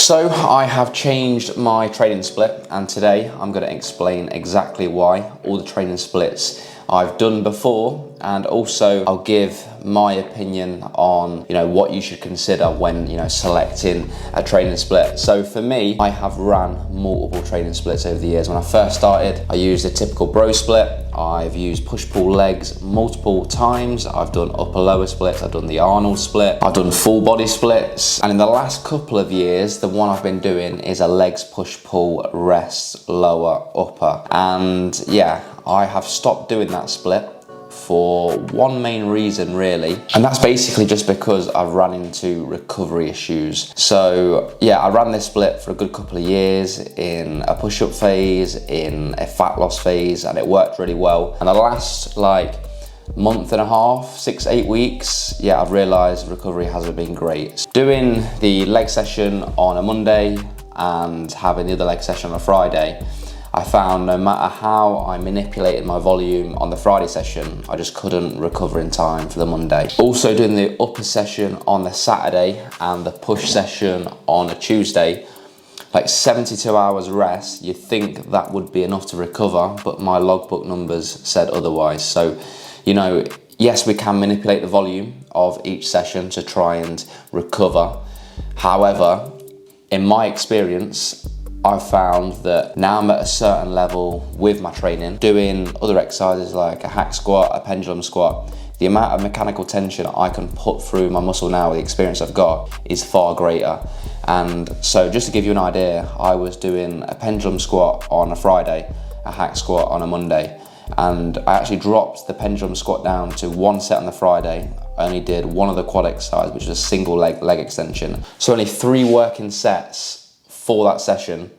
So I have changed my training split, and today I'm going to explain exactly why, all the training splits I've done before, and also I'll give my opinion on what you should consider when selecting a training split. So for me, I have ran multiple training splits over the years. When I first started, I used a typical bro split. I've used push-pull legs multiple times. I've done upper-lower splits. I've done the Arnold split. I've done full body splits. And in the last couple of years, the one I've been doing is a legs push-pull rest lower upper. And yeah, I have stopped doing that split for one main reason really, and that's basically just because I've run into recovery issues. So yeah, I ran this split for a good couple of years in a push-up phase, in a fat loss phase, and it worked really well. And the last month and a half, 6-8 weeks, yeah, I've realized recovery hasn't been great. Doing the leg session on a Monday and having the other leg session on a Friday, I found no matter how I manipulated my volume on the Friday session, I just couldn't recover in time for the Monday. Also doing the upper session on the Saturday and the push session on a Tuesday, 72 hours rest, you'd think that would be enough to recover, but my logbook numbers said otherwise. So, yes, we can manipulate the volume of each session to try and recover. However, in my experience, I've found that now I'm at a certain level with my training, doing other exercises like a hack squat, a pendulum squat, the amount of mechanical tension I can put through my muscle now with the experience I've got is far greater. And so just to give you an idea, I was doing a pendulum squat on a Friday, a hack squat on a Monday, and I actually dropped the pendulum squat down to one set on the Friday. I only did one of the quad exercise, which is a single leg extension. So only 3 working sets for that session,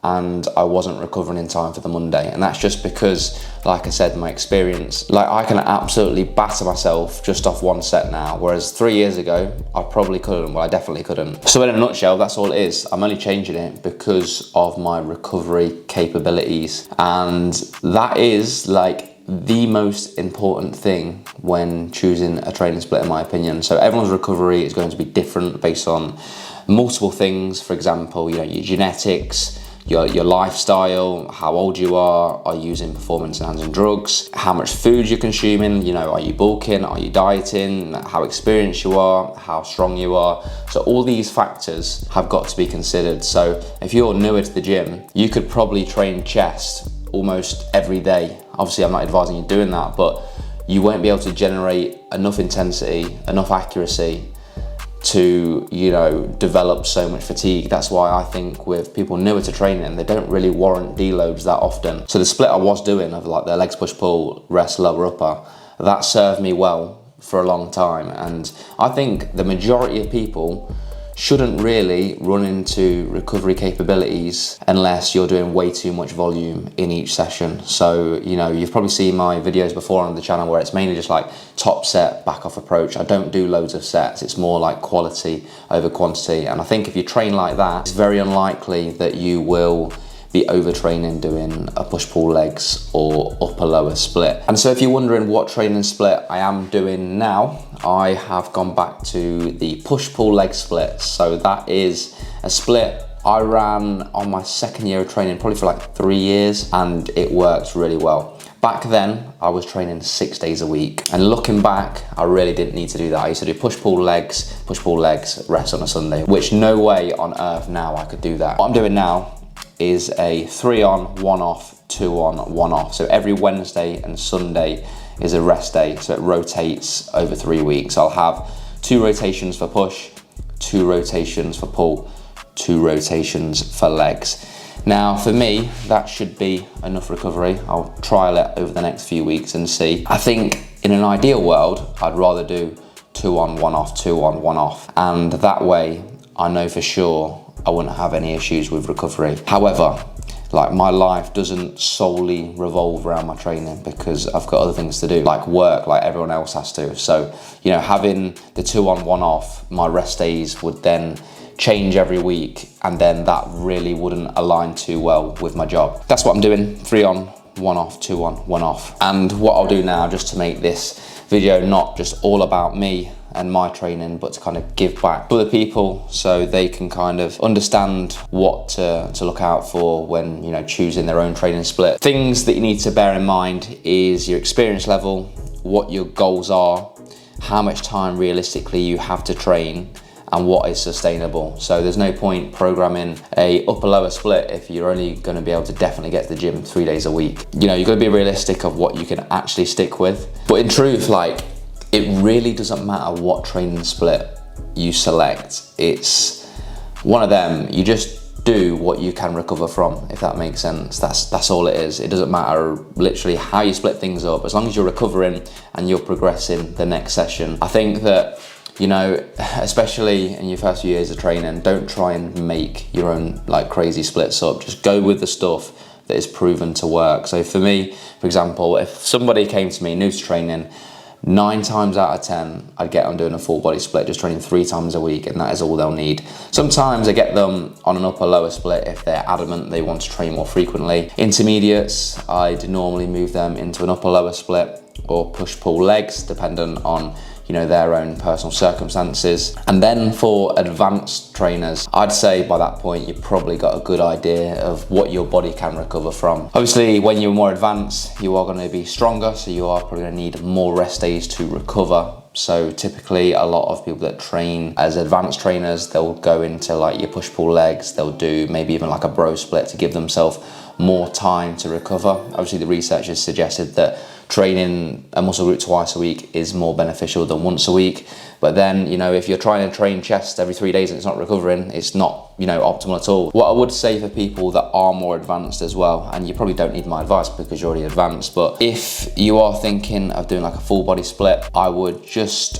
and I wasn't recovering in time for the Monday. And that's just because, like I said, my experience, I can absolutely batter myself just off one set now, whereas 3 years ago I probably couldn't. Well, I definitely couldn't. So in a nutshell, that's all it is. I'm only changing it because of my recovery capabilities, and that is the most important thing when choosing a training split, in my opinion. So everyone's recovery is going to be different based on multiple things. For example, your genetics, your lifestyle, how old you are you using performance enhancing drugs, how much food you're consuming, are you bulking, are you dieting, how experienced you are, how strong you are. So all these factors have got to be considered. So if you're newer to the gym, you could probably train chest almost every day. Obviously, I'm not advising you doing that, but you won't be able to generate enough intensity, enough accuracy to develop so much fatigue. That's why I think with people newer to training, they don't really warrant deloads that often. So the split I was doing of the legs push pull rest lower upper, that served me well for a long time. And I think the majority of people shouldn't really run into recovery capabilities unless you're doing way too much volume in each session. So, you've probably seen my videos before on the channel where it's mainly just top set, back off approach. I don't do loads of sets. It's more quality over quantity. And I think if you train like that, it's very unlikely that you will be overtraining doing a push-pull legs or upper-lower split. And so if you're wondering what training split I am doing now, I have gone back to the push-pull leg split. So that is a split I ran on my second year of training, probably for 3 years, and it works really well. Back then, I was training 6 days a week. And looking back, I really didn't need to do that. I used to do push-pull legs, rest on a Sunday, which no way on earth now I could do that. What I'm doing now is a 3 on, 1 off, 2 on, 1 off. So every Wednesday and Sunday is a rest day. So it rotates over 3 weeks. I'll have 2 rotations for push, 2 rotations for pull, 2 rotations for legs. Now for me, that should be enough recovery. I'll trial it over the next few weeks and see. I think in an ideal world, I'd rather do 2 on, 1 off, 2 on, 1 off. And that way I know for sure I wouldn't have any issues with recovery. However, my life doesn't solely revolve around my training because I've got other things to do, work, like everyone else has to. So, having the 2 on, 1 off, my rest days would then change every week, and then that really wouldn't align too well with my job. That's what I'm doing, 3 on, 1 off, 2 on, 1 off. And what I'll do now, just to make this video not just all about me and my training, but to kind of give back to other people so they can kind of understand what to look out for when, you know, choosing their own training split. Things that you need to bear in mind is your experience level, what your goals are, how much time realistically you have to train, and what is sustainable. So there's no point programming a upper lower split if you're only going to be able to definitely get to the gym 3 days a week. You know, you've got to be realistic of what you can actually stick with. But in truth, like, it really doesn't matter what training split you select. It's one of them, you just do what you can recover from, if that makes sense. That's all it is. It doesn't matter literally how you split things up, as long as you're recovering and you're progressing the next session. I think that, you know, especially in your first few years of training, don't try and make your own like crazy splits up. Just go with the stuff that is proven to work. So for me, for example, if somebody came to me new to training, 9 times out of 10, I'd get them doing a full body split, just training 3 times a week, and that is all they'll need. Sometimes I get them on an upper lower split if they're adamant they want to train more frequently. Intermediates, I'd normally move them into an upper lower split or push pull legs, depending on, you know, their own personal circumstances. And then for advanced trainers, I'd say by that point you've probably got a good idea of what your body can recover from. Obviously, when you're more advanced, you are going to be stronger, so you are probably going to need more rest days to recover. So typically a lot of people that train as advanced trainers, they'll go into like your push-pull legs, they'll do maybe even like a bro split to give themselves more time to recover. Obviously the research has suggested that training a muscle group twice a week is more beneficial than once a week. But then, you know, if you're trying to train chest every 3 days and it's not recovering, it's not, you know, optimal at all. What I would say for people that are more advanced as well, and you probably don't need my advice because you're already advanced, but if you are thinking of doing like a full body split, I would just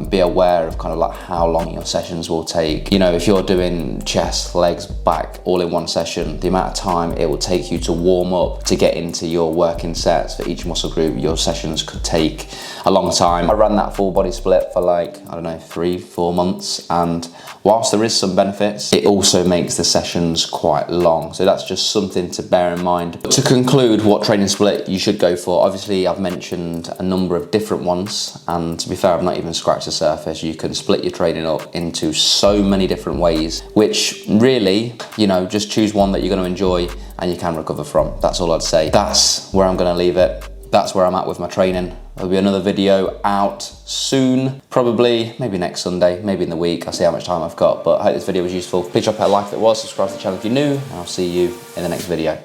be aware of kind of like how long your sessions will take. You know, if you're doing chest, legs, back all in one session, the amount of time it will take you to warm up to get into your working sets for each muscle group, your sessions could take a long time. I ran that full body split for like, I don't know, 3-4 months, and whilst there is some benefits, it also makes the sessions quite long. So that's just something to bear in mind. But to conclude what training split you should go for, obviously I've mentioned a number of different ones, and to be fair, I've not even scratched the surface. You can split your training up into so many different ways, which really, you know, just choose one that you're going to enjoy and you can recover from. That's all I'd say. That's where I'm going to leave it. That's where I'm at with my training. There'll be another video out soon, probably, maybe next Sunday, maybe in the week. I'll see how much time I've got, but I hope this video was useful. Please drop a like if it was, subscribe to the channel if you're new, and I'll see you in the next video.